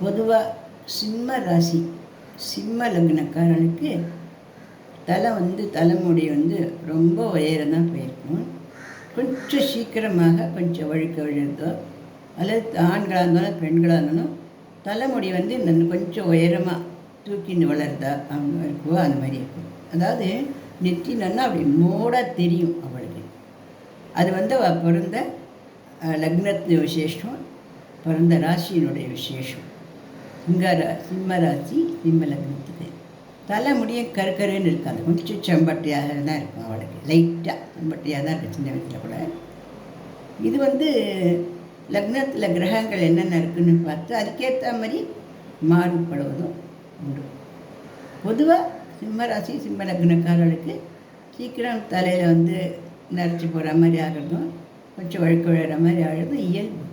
பொதுவாக சிம்ம ராசி சிம்ம லக்னக்காரனுக்கு தலைமுடி ரொம்ப உயரம் தான் போயிருக்கும். கொஞ்சம் சீக்கிரமாக கொஞ்சம் வழுக்க விழுதோ அல்லது ஆண்களாக இருந்தாலும் பெண்களாக இருந்தாலும் தலைமுடி கொஞ்சம் உயரமாக தூக்கின்னு வளருதா இருக்குவோ அந்த மாதிரி இருக்கும். அதாவது நெற்றி நல்லா அப்படி மூடாக தெரியும் அவளுக்கு. அது அவள் பிறந்த லக்னத்து விசேஷம், பிறந்த ராசியினுடைய விசேஷம். சிம்ம ராசி சிம்ம லக்னத்துக்கு தலைமுடிய கருக்கருன்னு இருக்காது, கொஞ்சம் செம்பட்டையாக தான் இருக்கும் அவளுக்கு. லைட்டாக செம்பட்டையாக தான் இருக்குது சின்ன வயசில் கூட. இது லக்னத்தில் கிரகங்கள் என்னென்ன இருக்குதுன்னு பார்த்து அதுக்கேற்ற மாதிரி மாறுபடுவதும் உண்டு. பொதுவாக சிம்ம ராசி சிம்ம லக்னக்காரர்களுக்கு சீக்கிரம் தலையில் நரைச்சி போகிற மாதிரி ஆகிறதும் கொஞ்சம் வழுக்க விழுற மாதிரி ஆகிறதும் இயல்பு.